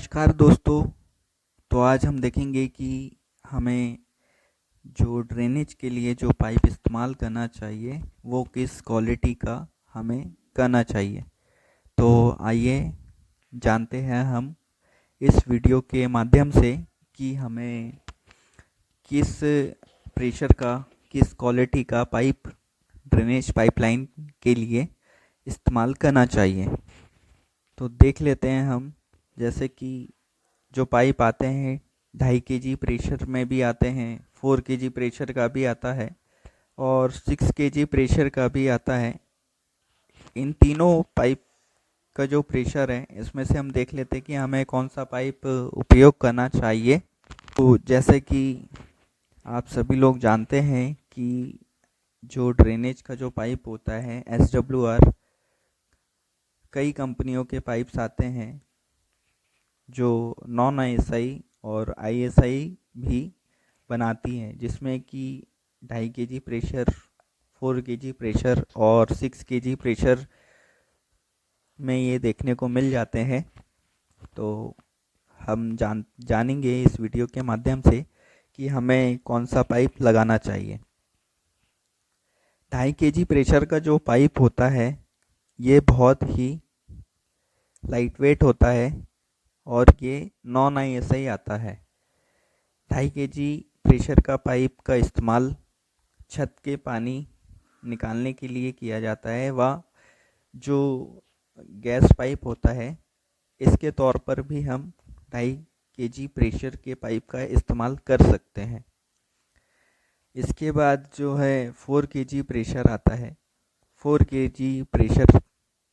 नमस्कार दोस्तों। तो आज हम देखेंगे कि हमें जो ड्रेनेज के लिए जो पाइप इस्तेमाल करना चाहिए वो किस क्वालिटी का हमें करना चाहिए। तो आइए जानते हैं हम इस वीडियो के माध्यम से कि हमें किस प्रेशर का किस क्वालिटी का पाइप ड्रेनेज पाइपलाइन के लिए इस्तेमाल करना चाहिए। तो देख लेते हैं हम, जैसे कि जो पाइप आते हैं 2.5 kg प्रेशर में भी आते हैं, 4 kg प्रेशर का भी आता है और 6 kg प्रेशर का भी आता है। इन तीनों पाइप का जो प्रेशर है इसमें से हम देख लेते हैं कि हमें कौन सा पाइप उपयोग करना चाहिए। तो जैसे कि आप सभी लोग जानते हैं कि जो ड्रेनेज का जो पाइप होता है SWR, कई कंपनियों के पाइप्स आते हैं जो नॉन ISI और ISI भी बनाती हैं, जिसमें कि 2.5 kg प्रेशर, 4 kg प्रेशर और 6 kg प्रेशर में ये देखने को मिल जाते हैं। तो हम जानेंगे इस वीडियो के माध्यम से कि हमें कौन सा पाइप लगाना चाहिए। 2.5 kg प्रेशर का जो पाइप होता है ये बहुत ही लाइट वेट होता है और ये नॉन ISI आता है। 2.5 kg प्रेशर का पाइप का इस्तेमाल छत के पानी निकालने के लिए किया जाता है, व जो गैस पाइप होता है इसके तौर पर भी हम 2.5 kg प्रेशर के पाइप का इस्तेमाल कर सकते हैं। इसके बाद जो है 4 kg प्रेशर आता है। 4 kg प्रेशर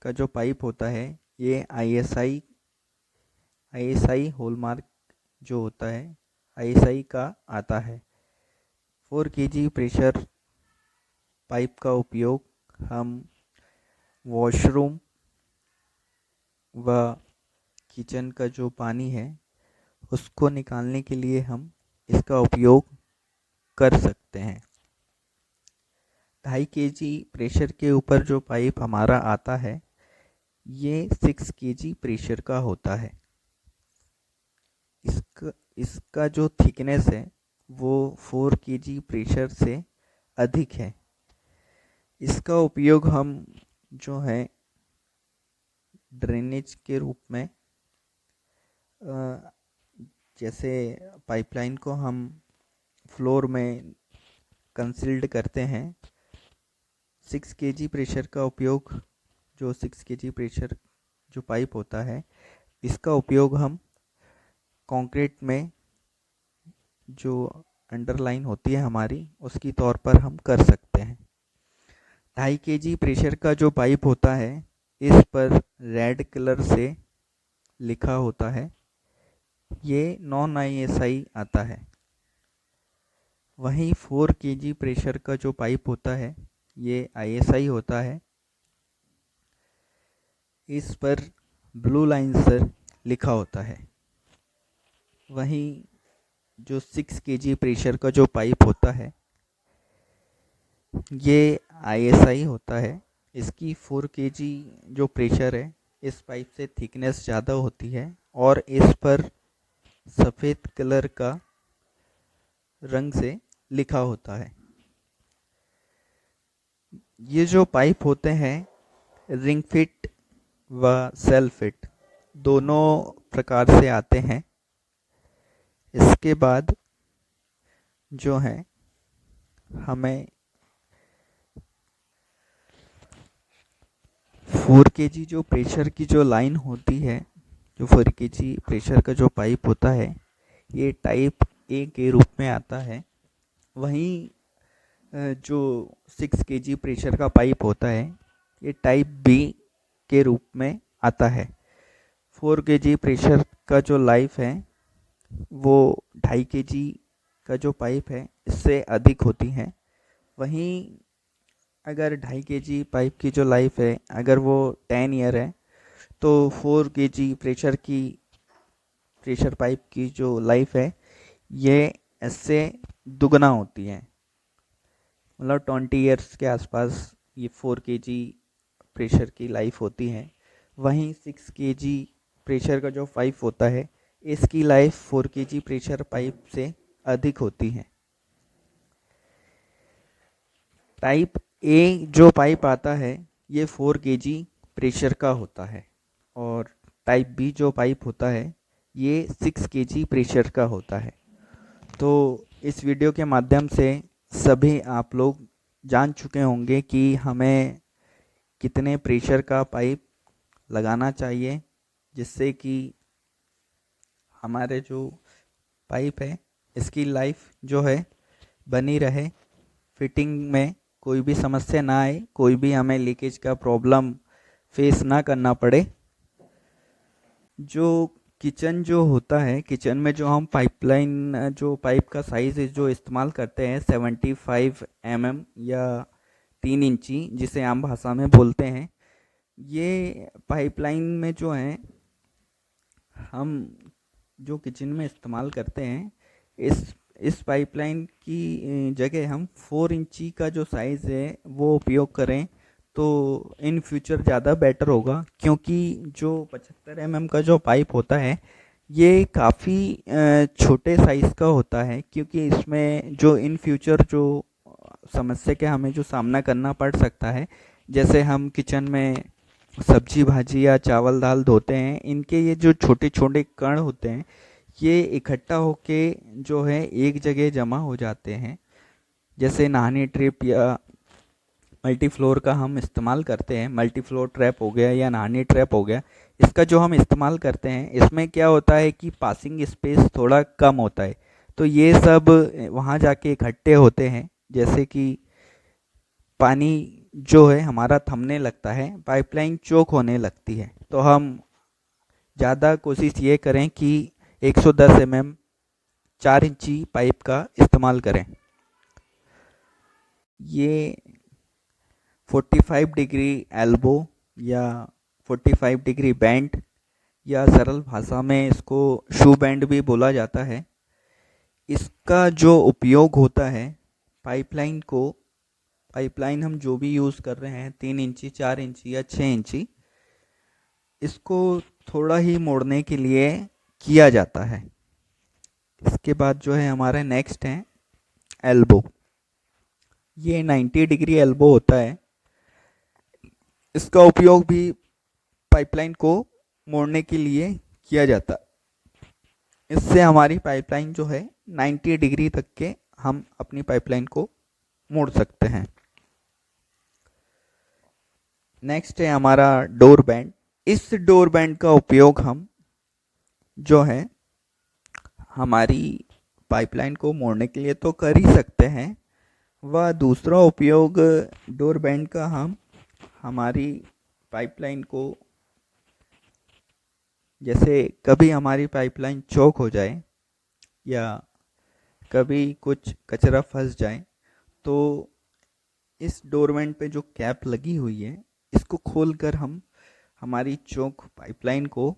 का जो पाइप होता है ये ISI हॉलमार्क जो होता है ISI का आता है। 4 kg प्रेशर पाइप का उपयोग हम वॉशरूम व किचन का जो पानी है उसको निकालने के लिए हम इसका उपयोग कर सकते हैं। 2.5 kg प्रेशर के ऊपर जो पाइप हमारा आता है ये 6 kg प्रेशर का होता है। इसका जो थिकनेस है वो 4 kg प्रेशर से अधिक है। इसका उपयोग हम जो है ड्रेनेज के रूप में, जैसे पाइपलाइन को हम फ्लोर में कंसील्ड करते हैं, 6 kg प्रेशर का उपयोग, जो 6 kg प्रेशर जो पाइप होता है इसका उपयोग हम कंक्रीट में जो अंडरलाइन होती है हमारी उसकी तौर पर हम कर सकते हैं। 2.5 kg प्रेशर का जो पाइप होता है इस पर रेड कलर से लिखा होता है, ये नॉन ISI आता है। वहीं 4 kg प्रेशर का जो पाइप होता है ये ISI होता है। इस पर ब्लू लाइन से लिखा होता है। वहीं जो 6 kg प्रेशर का जो पाइप होता है ये ISI होता है। इसकी 4 kg जो प्रेशर है इस पाइप से थिकनेस ज़्यादा होती है और इस पर सफ़ेद कलर का रंग से लिखा होता है। ये जो पाइप होते हैं रिंग फिट व सेल्फ फिट दोनों प्रकार से आते हैं। इसके बाद जो है हमें 4 kg जो प्रेशर की जो लाइन होती है, जो 4 kg प्रेशर का जो पाइप होता है ये टाइप A के रूप में आता है। वहीं जो 6 kg प्रेशर का पाइप होता है ये टाइप B के रूप में आता है। 4 kg प्रेशर का जो लाइफ है वो 2.5 kg का जो पाइप है इससे अधिक होती है। वहीं अगर 2.5 kg पाइप की जो लाइफ है अगर वो 10 ईयर है तो 4 kg प्रेशर पाइप की जो लाइफ है ये इससे दुगना होती है, मतलब 20 ईयर्स के आसपास ये 4 kg प्रेशर की लाइफ होती है। वहीं 6 kg प्रेशर का जो पाइप होता है इसकी लाइफ 4 kg प्रेशर पाइप से अधिक होती है। टाइप ए जो पाइप आता है ये 4 kg प्रेशर का होता है, और टाइप बी जो पाइप होता है ये 6 kg प्रेशर का होता है। तो इस वीडियो के माध्यम से सभी आप लोग जान चुके होंगे कि हमें कितने प्रेशर का पाइप लगाना चाहिए, जिससे कि हमारे जो पाइप है इसकी लाइफ जो है बनी रहे, फिटिंग में कोई भी समस्या ना आए, कोई भी हमें लीकेज का प्रॉब्लम फेस ना करना पड़े। जो किचन जो होता है, किचन में जो हम पाइपलाइन जो पाइप का साइज़ जो इस्तेमाल करते हैं 75 mm या 3 इंची जिसे आम भाषा में बोलते हैं, ये पाइपलाइन में जो है हम जो किचन में इस्तेमाल करते हैं, इस पाइपलाइन की जगह हम 4 इंची का जो साइज़ है वो उपयोग करें तो इन फ्यूचर ज़्यादा बेटर होगा, क्योंकि जो 75 mm का जो पाइप होता है ये काफ़ी छोटे साइज़ का होता है, क्योंकि इसमें जो इन फ्यूचर जो समस्या के हमें जो सामना करना पड़ सकता है, जैसे हम किचन में सब्जी भाजी या चावल दाल धोते हैं, इनके ये जो छोटे छोटे कण होते हैं ये इकट्ठा होके जो है एक जगह जमा हो जाते हैं। जैसे नहाने ट्रिप या मल्टी फ्लोर का हम इस्तेमाल करते हैं, मल्टी फ्लोर ट्रैप हो गया या नहाने ट्रैप हो गया, इसका जो हम इस्तेमाल करते हैं इसमें क्या होता है कि पासिंग स्पेस थोड़ा कम होता है, तो ये सब वहाँ जाके इकट्ठे होते हैं, जैसे कि पानी जो है हमारा थमने लगता है, पाइपलाइन चोक होने लगती है। तो हम ज़्यादा कोशिश ये करें कि 110 mm 4 इंची पाइप का इस्तेमाल करें। ये 45 डिग्री एल्बो या 45 डिग्री बैंड या सरल भाषा में इसको शू बैंड भी बोला जाता है। इसका जो उपयोग होता है पाइपलाइन हम जो भी यूज़ कर रहे हैं 3 इंची 4 इंची या 6 इंची, इसको थोड़ा ही मोड़ने के लिए किया जाता है। इसके बाद जो है हमारे नेक्स्ट है एल्बो। ये 90 डिग्री एल्बो होता है। इसका उपयोग भी पाइपलाइन को मोड़ने के लिए किया जाता है। इससे हमारी पाइपलाइन जो है 90 डिग्री तक के हम अपनी पाइपलाइन को मोड़ सकते हैं। नेक्स्ट है हमारा डोर बैंड। इस डोर बैंड का उपयोग हम जो है हमारी पाइपलाइन को मोड़ने के लिए तो कर ही सकते हैं, वह दूसरा उपयोग डोर बैंड का हम हमारी पाइपलाइन को, जैसे कभी हमारी पाइपलाइन चौक हो जाए या कभी कुछ कचरा फंस जाए, तो इस डोर बैंड पे जो कैप लगी हुई है इसको खोलकर हम हमारी चौक पाइपलाइन को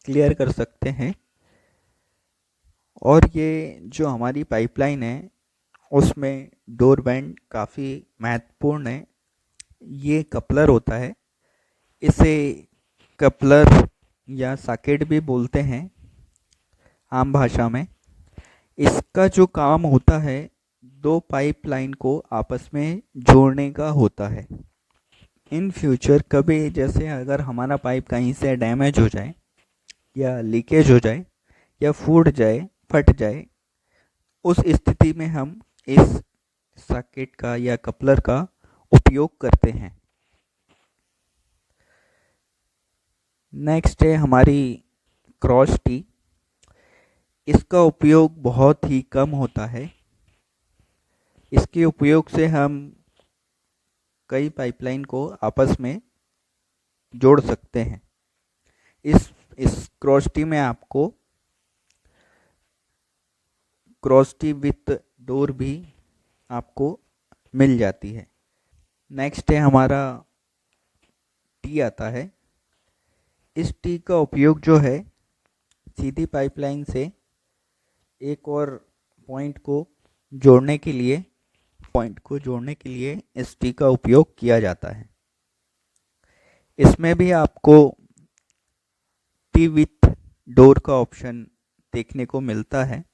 क्लियर कर सकते हैं। और ये जो हमारी पाइपलाइन है उसमें डोर बैंड काफ़ी महत्वपूर्ण है। ये कपलर होता है, इसे कपलर या सॉकेट भी बोलते हैं आम भाषा में। इसका जो काम होता है दो पाइपलाइन को आपस में जोड़ने का होता है। इन फ्यूचर कभी जैसे अगर हमारा पाइप कहीं से डैमेज हो जाए या लीकेज हो जाए या फूट जाए, फट जाए, उस स्थिति में हम इस सॉकेट का या कपलर का उपयोग करते हैं। नेक्स्ट है हमारी क्रॉस टी। इसका उपयोग बहुत ही कम होता है। इसके उपयोग से हम कई पाइपलाइन को आपस में जोड़ सकते हैं। इस क्रॉस टी में आपको क्रॉस टी विथ डोर भी आपको मिल जाती है। नेक्स्ट है हमारा टी आता है। इस टी का उपयोग जो है सीधी पाइपलाइन से एक और पॉइंट को जोड़ने के लिए इस टी का उपयोग किया जाता है। इसमें भी आपको टी विथ डोर का ऑप्शन देखने को मिलता है।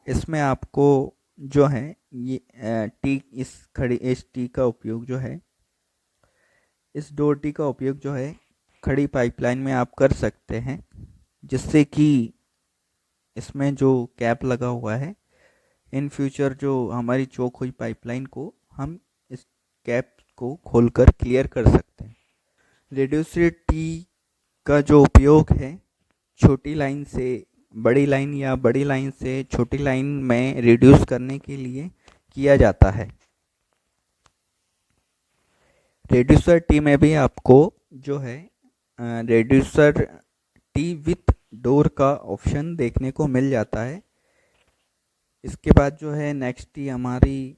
इसमें आपको जो है ये टी इस टी का उपयोग जो है, इस डोर टी का उपयोग जो है खड़ी पाइपलाइन में आप कर सकते हैं, जिससे कि इसमें जो कैप लगा हुआ है, इन फ्यूचर जो हमारी चोक हुई पाइपलाइन को हम इस कैप को खोलकर क्लियर कर सकते हैं। रेड्यूसर टी का जो उपयोग है छोटी लाइन से बड़ी लाइन या बड़ी लाइन से छोटी लाइन में रिड्यूस करने के लिए किया जाता है। रेड्यूसर टी में भी आपको जो है रेड्यूसर टी विथ डोर का ऑप्शन देखने को मिल जाता है। इसके बाद जो है नेक्स्ट टी हमारी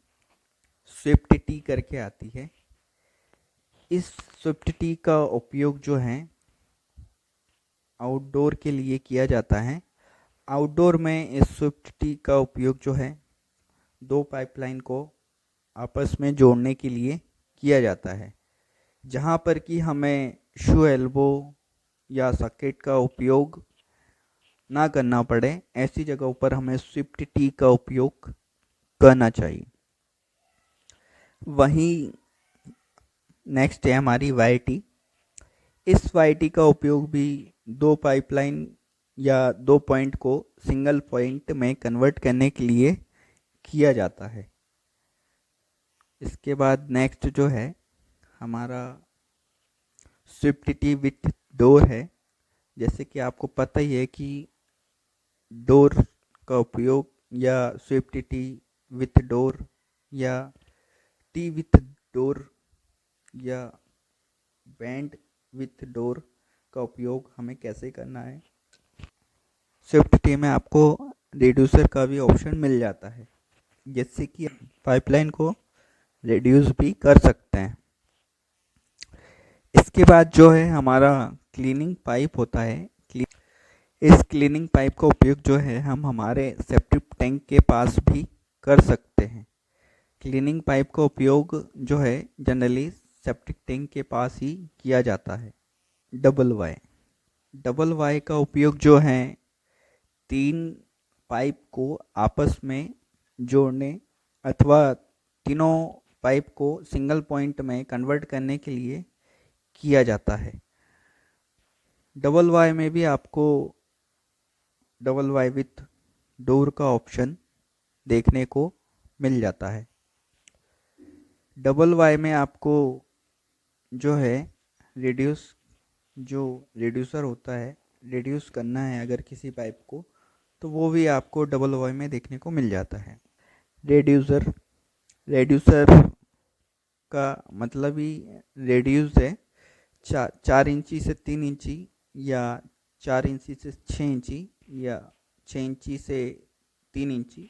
स्विफ्ट टी करके आती है। इस स्विफ्ट टी का उपयोग जो है आउटडोर के लिए किया जाता है। आउटडोर में इस स्विफ्ट टी का उपयोग जो है दो पाइपलाइन को आपस में जोड़ने के लिए किया जाता है। जहाँ पर कि हमें शू एल्बो या सॉकेट का उपयोग ना करना पड़े, ऐसी जगहों पर हमें स्विफ्ट टी का उपयोग करना चाहिए। वहीं नेक्स्ट है हमारी वाई टी। इस वाई टी का उपयोग भी दो पाइपलाइन या दो पॉइंट को सिंगल पॉइंट में कन्वर्ट करने के लिए किया जाता है। इसके बाद नेक्स्ट जो है हमारा स्विफ्ट टी विथ डोर है। जैसे कि आपको पता ही है कि डोर का उपयोग या स्विफ्ट टी विथ डोर या टी विथ डोर या बैंड विथ डोर का उपयोग हमें कैसे करना है। स्विफ्ट टी में आपको रिड्यूसर का भी ऑप्शन मिल जाता है, जिससे कि पाइपलाइन को रिड्यूस भी कर सकते हैं। इसके बाद जो है हमारा क्लीनिंग पाइप होता है। इस क्लीनिंग पाइप का उपयोग जो है हम हमारे सेप्टिक टैंक के पास भी कर सकते हैं। क्लीनिंग पाइप का उपयोग जो है जनरली सेप्टिक टैंक के पास ही किया जाता है। डबल वाई का उपयोग जो है तीन पाइप को आपस में जोड़ने अथवा तीनों पाइप को सिंगल पॉइंट में कन्वर्ट करने के लिए किया जाता है। डबल वाई में भी आपको डबल वाई विथ डोर का ऑप्शन देखने को मिल जाता है। डबल वाई में आपको जो है रिड्यूसर होता है, रिड्यूस करना है अगर किसी पाइप को, तो वो भी आपको डबल वाई में देखने को मिल जाता है। रेड्यूसर का मतलब ही रेड्यूस है। 4 इंची से 3 इंची या 4 इंची से 6 इंची या 6 इंची से 3 इंची,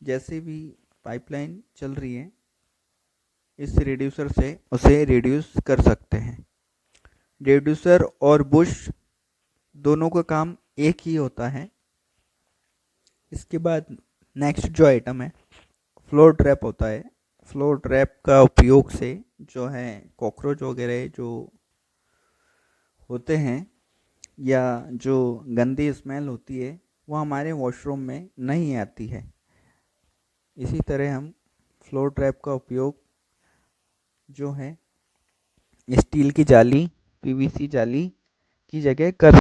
जैसे भी पाइपलाइन चल रही है इस रिड्यूसर से उसे रिड्यूस कर सकते हैं। रिड्यूसर और बुश दोनों का काम एक ही होता है। इसके बाद नेक्स्ट जो आइटम है फ्लोर ट्रैप होता है। फ्लोर ट्रैप का उपयोग से जो है कॉकरोच वगैरह जो होते हैं या जो गंदी स्मेल होती है वो हमारे वॉशरूम में नहीं आती है। इसी तरह हम फ्लोर ट्रैप का उपयोग जो है स्टील की जाली, पीवीसी जाली की जगह कर